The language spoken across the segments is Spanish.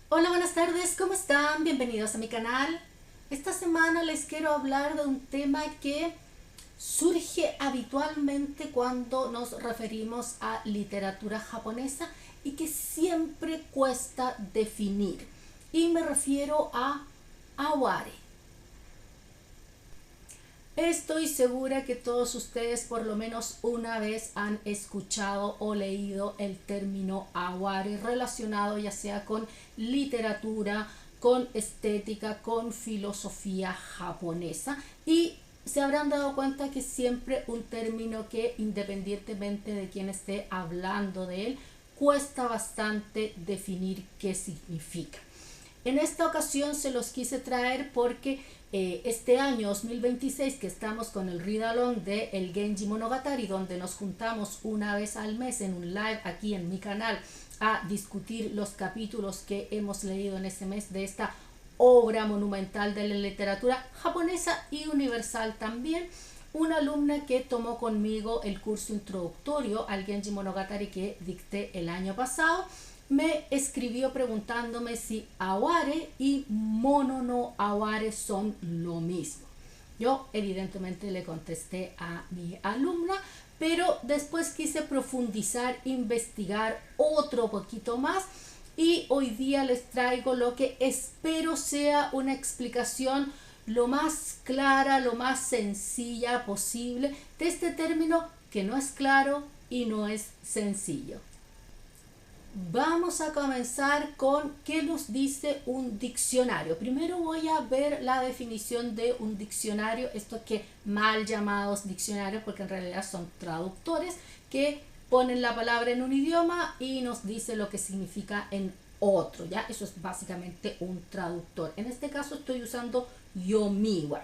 Hola, buenas tardes, ¿cómo están? Bienvenidos a mi canal. Esta semana les quiero hablar de un tema que surge habitualmente cuando nos referimos a literatura japonesa y que siempre cuesta definir. Y me refiero a aware. Estoy segura que todos ustedes por lo menos una vez han escuchado o leído el término aware relacionado ya sea con literatura, con estética, con filosofía japonesa, y se habrán dado cuenta que siempre un término que, independientemente de quién esté hablando de él, cuesta bastante definir qué significa. En esta ocasión se los quise traer porque este año 2026, que estamos con el read along de el Genji Monogatari, donde nos juntamos una vez al mes en un live aquí en mi canal a discutir los capítulos que hemos leído en ese mes de esta obra monumental de la literatura japonesa y universal también. Una alumna que tomó conmigo el curso introductorio al Genji Monogatari que dicté el año pasado me escribió preguntándome si aware y mono no aware son lo mismo. Yo evidentemente le contesté a mi alumna, pero después quise profundizar, investigar otro poquito más, y hoy día les traigo lo que espero sea una explicación lo más clara, lo más sencilla posible de este término que no es claro y no es sencillo. Vamos a comenzar con qué nos dice un diccionario. Primero voy a ver la definición de un diccionario, estos que mal llamados diccionarios, porque en realidad son traductores que ponen la palabra en un idioma y nos dice lo que significa en otro, ¿ya? Eso es básicamente un traductor. En este caso estoy usando Yomiwa.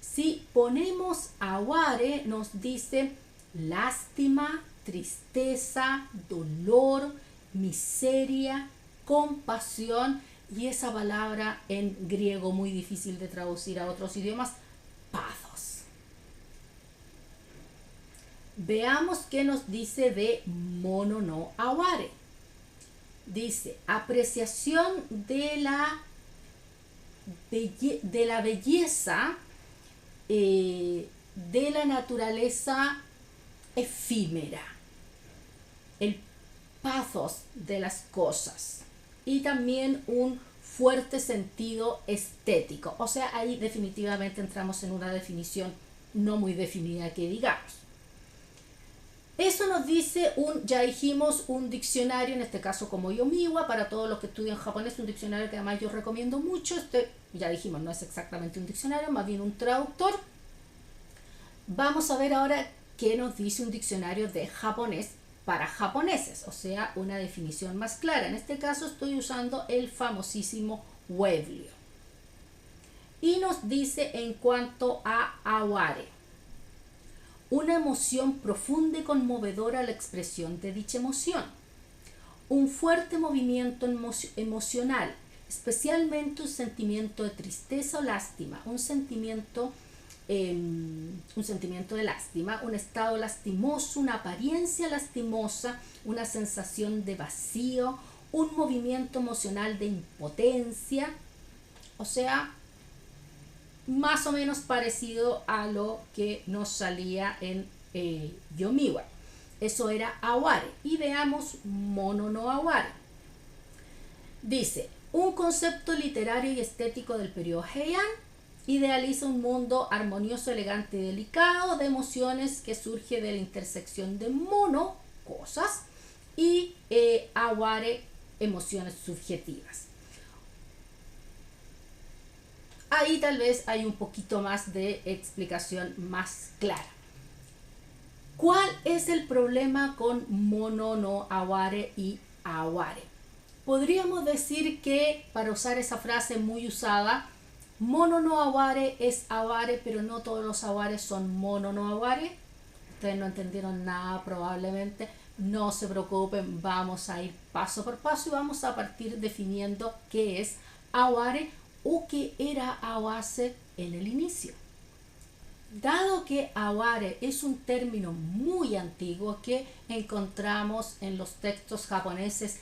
Si ponemos aware, nos dice lástima, tristeza, dolor, miseria, compasión, y esa palabra en griego muy difícil de traducir a otros idiomas, pathos. Veamos qué nos dice de mono no aware. Dice apreciación de la belleza de la naturaleza efímera, el pathos de las cosas, y también un fuerte sentido estético. O sea, ahí definitivamente entramos en una definición no muy definida que digamos. Eso nos dice ya dijimos, un diccionario, en este caso como Yomiwa, para todos los que estudian japonés, un diccionario que además yo recomiendo mucho. Ya dijimos, no es exactamente un diccionario, más bien un traductor. Vamos a ver ahora qué nos dice un diccionario de japonés para japoneses, o sea, una definición más clara. En este caso estoy usando el famosísimo Weblio. Y nos dice en cuanto a aware: una emoción profunda y conmovedora, la expresión de dicha emoción. Un fuerte movimiento emocional, especialmente un sentimiento de tristeza o lástima, un sentimiento de lástima, un estado lastimoso, una apariencia lastimosa, una sensación de vacío, un movimiento emocional de impotencia. O sea, más o menos parecido a lo que nos salía en Yomiwa. Eso era aware. Y veamos mono no aware. Dice, un concepto literario y estético del periodo Heian. Idealiza un mundo armonioso, elegante y delicado de emociones que surge de la intersección de mono, cosas, y aware, emociones subjetivas. Ahí tal vez hay un poquito más de explicación más clara. ¿Cuál es el problema con mono no aware y aware? Podríamos decir que, para usar esa frase muy usada, mono no aware es aware, pero no todos los awares son mono no aware. Ustedes no entendieron nada probablemente. No se preocupen, vamos a ir paso por paso y vamos a partir definiendo qué es aware o qué era awase en el inicio. Dado que aware es un término muy antiguo que encontramos en los textos japoneses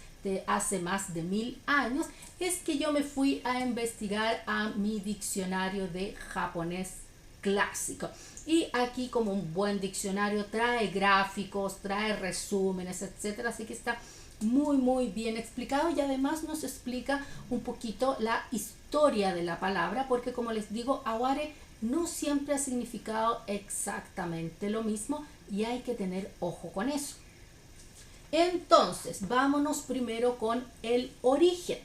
hace más de 1000 años, es que yo me fui a investigar a mi diccionario de japonés clásico. Y aquí, como un buen diccionario, trae gráficos, trae resúmenes, etcétera, así que está muy bien explicado, y además nos explica un poquito la historia de la palabra, porque como les digo, aware no siempre ha significado exactamente lo mismo y hay que tener ojo con eso. Entonces, vámonos primero con el origen.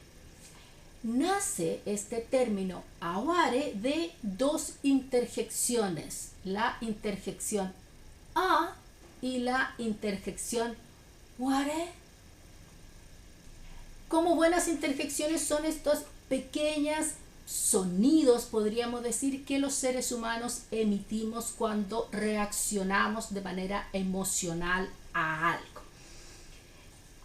Nace este término aware de dos interjecciones, la interjección a y la interjección ware. Como buenas interjecciones son estos pequeños sonidos, podríamos decir, que los seres humanos emitimos cuando reaccionamos de manera emocional a algo.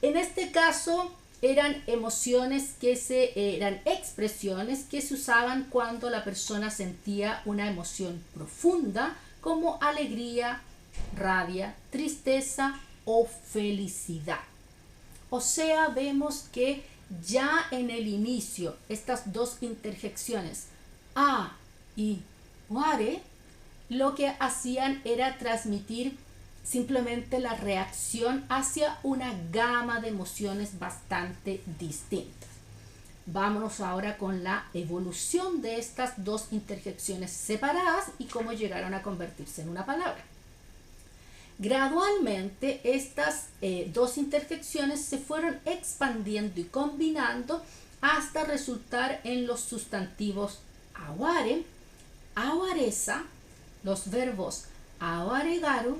En este caso eran eran expresiones que se usaban cuando la persona sentía una emoción profunda, como alegría, rabia, tristeza o felicidad. O sea, vemos que ya en el inicio estas dos interjecciones a y ware lo que hacían era transmitir simplemente la reacción hacia una gama de emociones bastante distintas. Vámonos ahora con la evolución de estas dos interjecciones separadas y cómo llegaron a convertirse en una palabra. Gradualmente estas dos interjecciones se fueron expandiendo y combinando hasta resultar en los sustantivos aware, awaresa, los verbos awaregaru,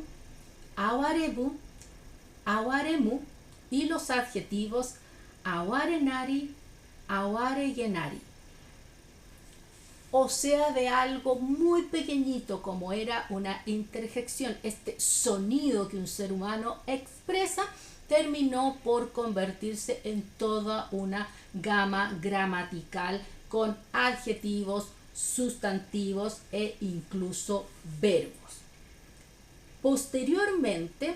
awarebu, awaremu y los adjetivos awarenari, awaregenari. O sea, de algo muy pequeñito como era una interjección, este sonido que un ser humano expresa, terminó por convertirse en toda una gama gramatical con adjetivos, sustantivos e incluso verbos. Posteriormente,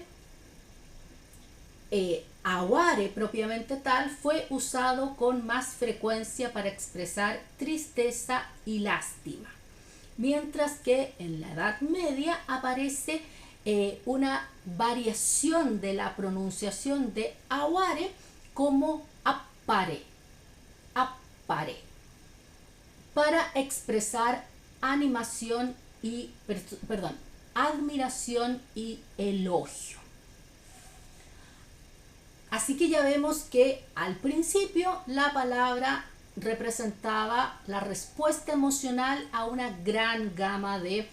aware propiamente tal fue usado con más frecuencia para expresar tristeza y lástima, mientras que en la Edad Media aparece una variación de la pronunciación de aware como appare, appare, para expresar admiración y elogio. Así que ya vemos que al principio la palabra representaba la respuesta emocional a una gran gama de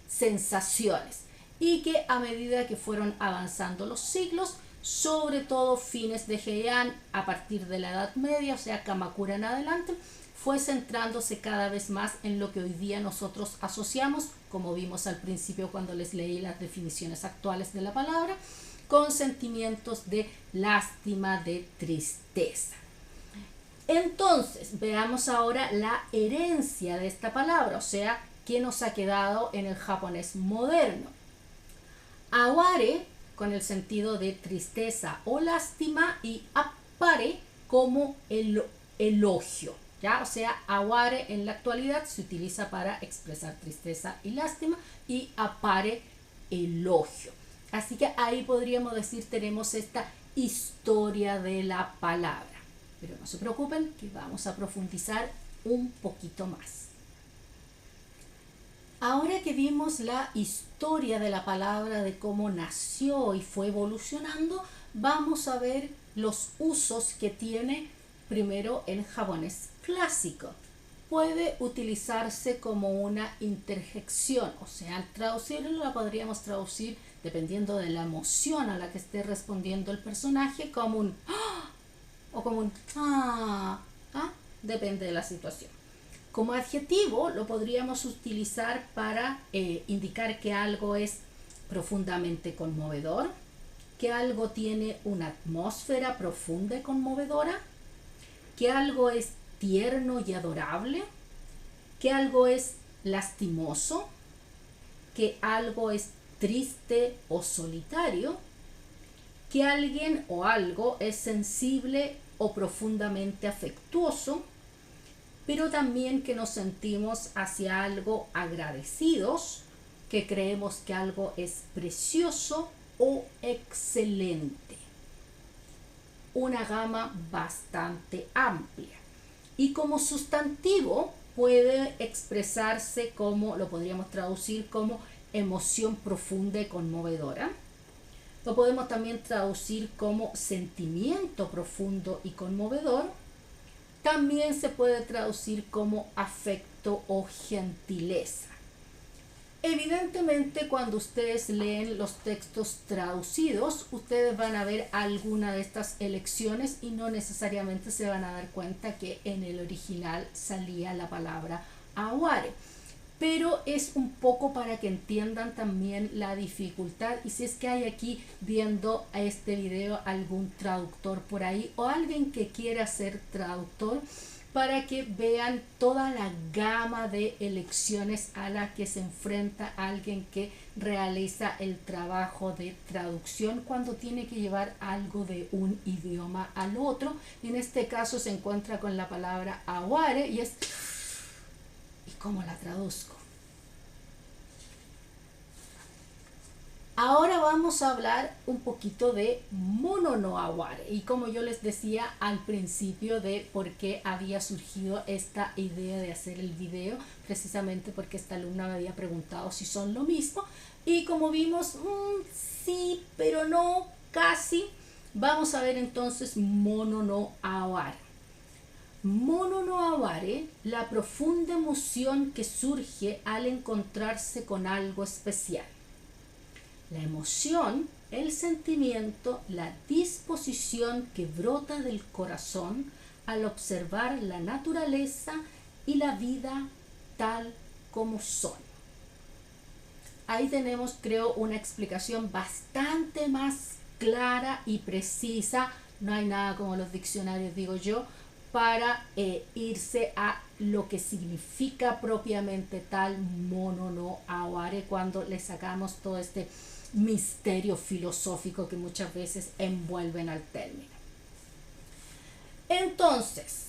sensaciones, y que a medida que fueron avanzando los siglos, sobre todo fines de Heian, a partir de la Edad Media, o sea, Kamakura en adelante, fue centrándose cada vez más en lo que hoy día nosotros asociamos, como vimos al principio cuando les leí las definiciones actuales de la palabra, con sentimientos de lástima, de tristeza. Entonces, veamos ahora la herencia de esta palabra, o sea, qué nos ha quedado en el japonés moderno. Aware, con el sentido de tristeza o lástima, y appare como elogio, ¿ya? O sea, aware en la actualidad se utiliza para expresar tristeza y lástima, y appare elogio. Así que ahí podríamos decir, tenemos esta historia de la palabra. Pero no se preocupen, que vamos a profundizar un poquito más. Ahora que vimos la historia de la palabra, de cómo nació y fue evolucionando, vamos a ver los usos que tiene primero el japonés clásico. Puede utilizarse como una interjección, o sea, al traducirlo la podríamos traducir, dependiendo de la emoción a la que esté respondiendo el personaje, como un ¡ah! O como un ¡ah! ¿Ah? Depende de la situación. Como adjetivo lo podríamos utilizar para indicar que algo es profundamente conmovedor, que algo tiene una atmósfera profunda y conmovedora, que algo es tierno y adorable, que algo es lastimoso, que algo es triste o solitario, que alguien o algo es sensible o profundamente afectuoso, pero también que nos sentimos hacia algo agradecidos, que creemos que algo es precioso o excelente. Una gama bastante amplia. Y como sustantivo puede expresarse como, lo podríamos traducir como emoción profunda y conmovedora. Lo podemos también traducir como sentimiento profundo y conmovedor. También se puede traducir como afecto o gentileza. Evidentemente, cuando ustedes leen los textos traducidos, ustedes van a ver alguna de estas elecciones y no necesariamente se van a dar cuenta que en el original salía la palabra aware. Pero es un poco para que entiendan también la dificultad, y si es que hay aquí viendo a este video algún traductor por ahí o alguien que quiera ser traductor, para que vean toda la gama de elecciones a la que se enfrenta alguien que realiza el trabajo de traducción cuando tiene que llevar algo de un idioma al otro. En este caso se encuentra con la palabra aware y es ¿y cómo la traduzco? Ahora vamos a hablar un poquito de mono no aware, y como yo les decía al principio de por qué había surgido esta idea de hacer el video, precisamente porque esta alumna me había preguntado si son lo mismo, y como vimos, sí, pero no, casi. Vamos a ver entonces mono no aware. Mono no aware, la profunda emoción que surge al encontrarse con algo especial. La emoción, el sentimiento, la disposición que brota del corazón al observar la naturaleza y la vida tal como son. Ahí tenemos, creo, una explicación bastante más clara y precisa. No hay nada como los diccionarios, digo yo, para irse a lo que significa propiamente tal mono no aware cuando le sacamos todo este misterio filosófico que muchas veces envuelven al término. Entonces,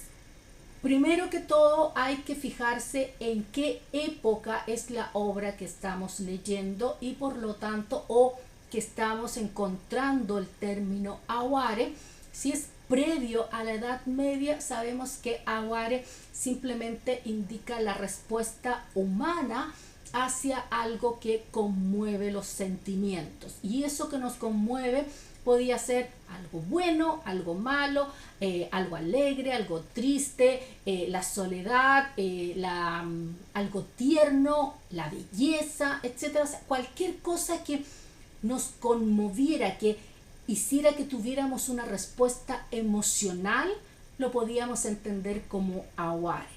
primero que todo hay que fijarse en qué época es la obra que estamos leyendo y por lo tanto o que estamos encontrando el término aware. Si es previo a la Edad Media, sabemos que aware simplemente indica la respuesta humana hacia algo que conmueve los sentimientos, y eso que nos conmueve podía ser algo bueno, algo malo, algo alegre, algo triste, la soledad, algo tierno, la belleza, etcétera. O sea, cualquier cosa que nos conmoviera, que hiciera que tuviéramos una respuesta emocional, lo podíamos entender como aware.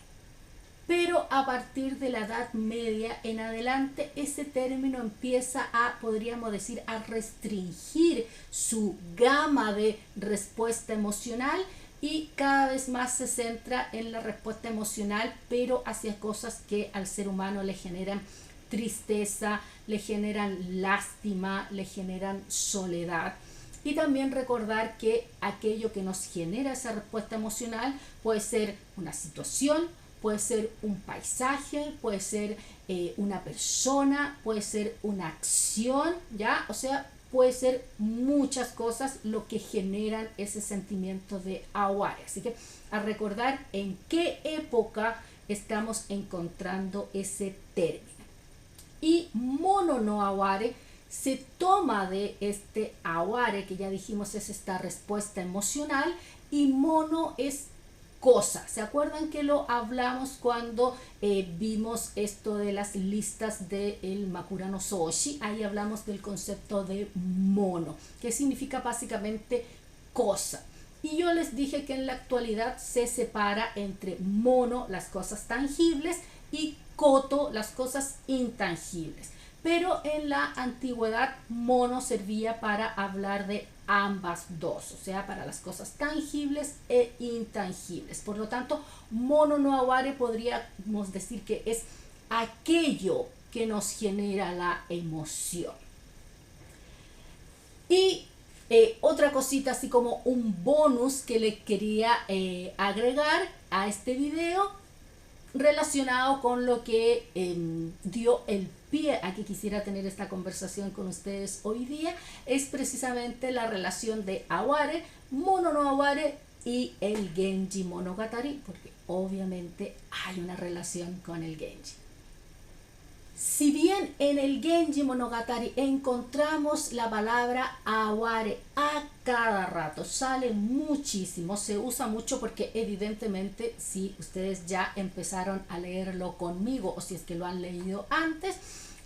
Pero a partir de la Edad Media en adelante, ese término empieza a, podríamos decir, a restringir su gama de respuesta emocional y cada vez más se centra en la respuesta emocional, pero hacia cosas que al ser humano le generan tristeza, le generan lástima, le generan soledad. Y también recordar que aquello que nos genera esa respuesta emocional puede ser una situación, puede ser un paisaje, puede ser una persona, puede ser una acción, ¿ya? O sea, puede ser muchas cosas lo que generan ese sentimiento de aware. Así que a recordar en qué época estamos encontrando ese término. Y mono no aware se toma de este aware, que ya dijimos es esta respuesta emocional, y mono es cosa. ¿Se acuerdan que lo hablamos cuando vimos esto de las listas del Makura no Soshi? Ahí hablamos del concepto de mono, que significa básicamente cosa. Y yo les dije que en la actualidad se separa entre mono, las cosas tangibles, y koto, las cosas intangibles. Pero en la antigüedad mono servía para hablar de ambas dos, o sea, para las cosas tangibles e intangibles. Por lo tanto, mono no aware podríamos decir que es aquello que nos genera la emoción. Y Otra cosita así como un bonus que le quería agregar a este video relacionado con lo que dio el pie a que quisiera tener esta conversación con ustedes hoy día, es precisamente la relación de Aware, Mono no Aware y el Genji Monogatari, porque obviamente hay una relación con el Genji. Si bien en el Genji Monogatari encontramos la palabra Aware a cada rato, sale muchísimo, se usa mucho porque evidentemente si ustedes ya empezaron a leerlo conmigo o si es que lo han leído antes,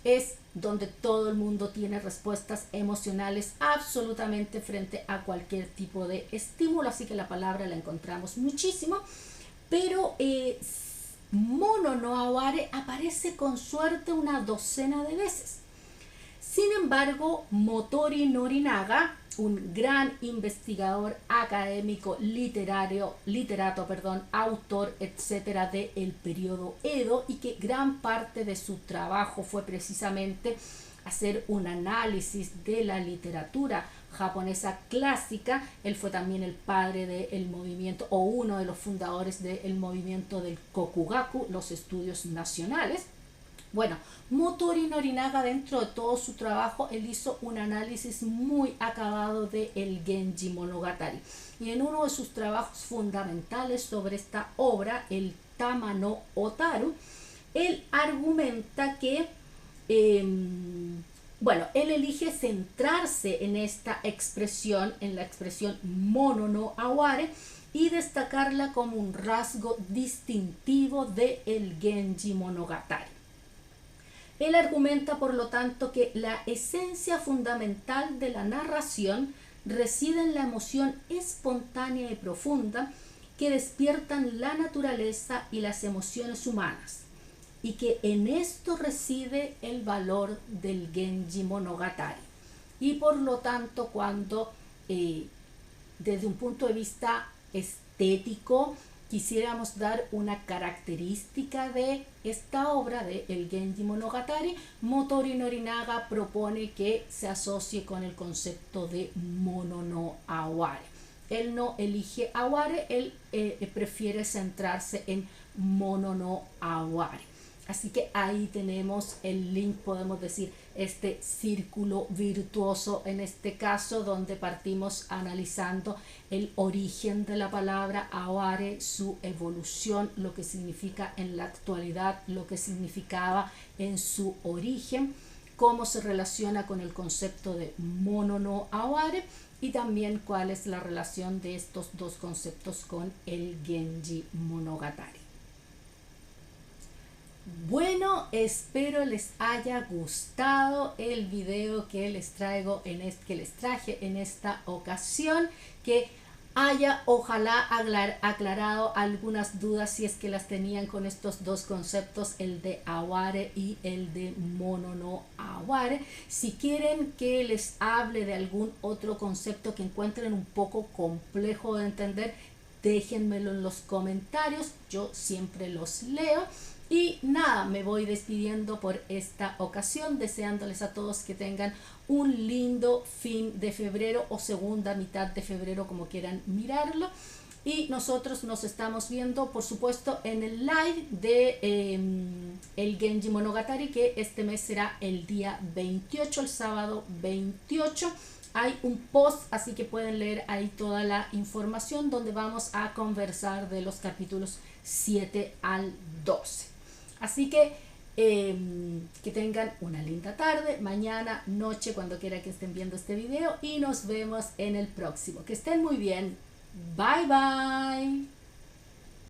es donde todo el mundo tiene respuestas emocionales absolutamente frente a cualquier tipo de estímulo, así que la palabra la encontramos muchísimo, pero Mono no Aware aparece con suerte una docena de veces. Sin embargo, Motori Norinaga, un gran investigador académico, autor, etcétera, del periodo Edo, y que gran parte de su trabajo fue precisamente hacer un análisis de la literatura japonesa clásica. Él fue también el padre del movimiento o uno de los fundadores del movimiento del Kokugaku, los estudios nacionales. Bueno, Motori Norinaga, dentro de todo su trabajo, él hizo un análisis muy acabado de el Genji Monogatari. Y en uno de sus trabajos fundamentales sobre esta obra, el Tama no Otaru, él argumenta que bueno, él elige centrarse en esta expresión, en la expresión Mono no Aware, y destacarla como un rasgo distintivo de el Genji Monogatari. Él argumenta, por lo tanto, que la esencia fundamental de la narración reside en la emoción espontánea y profunda que despiertan la naturaleza y las emociones humanas, y que en esto reside el valor del Genji Monogatari. Y por lo tanto, cuando desde un punto de vista estético quisiéramos dar una característica de esta obra de el Genji Monogatari, Motori Norinaga propone que se asocie con el concepto de Mono no Aware. Él no elige Aware, él prefiere centrarse en Mono no Aware. Así que ahí tenemos el link, podemos decir, este círculo virtuoso en este caso, donde partimos analizando el origen de la palabra Aware, su evolución, lo que significa en la actualidad, lo que significaba en su origen, cómo se relaciona con el concepto de Mono no Aware y también cuál es la relación de estos dos conceptos con el Genji Monogatari. Bueno, espero les haya gustado el video que les traje en esta ocasión, que haya ojalá aclarado algunas dudas si es que las tenían con estos dos conceptos, el de Aware y el de Mono no Aware. Si quieren que les hable de algún otro concepto que encuentren un poco complejo de entender, déjenmelo en los comentarios, yo siempre los leo. Y nada, me voy despidiendo por esta ocasión, deseándoles a todos que tengan un lindo fin de febrero o segunda mitad de febrero, como quieran mirarlo. Y nosotros nos estamos viendo, por supuesto, en el live de el Genji Monogatari, que este mes será el día 28, el sábado 28. Hay un post, así que pueden leer ahí toda la información, donde vamos a conversar de los capítulos 7 al 12. Así que tengan una linda tarde, mañana, noche, cuando quiera que estén viendo este video, y nos vemos en el próximo. Que estén muy bien. Bye bye.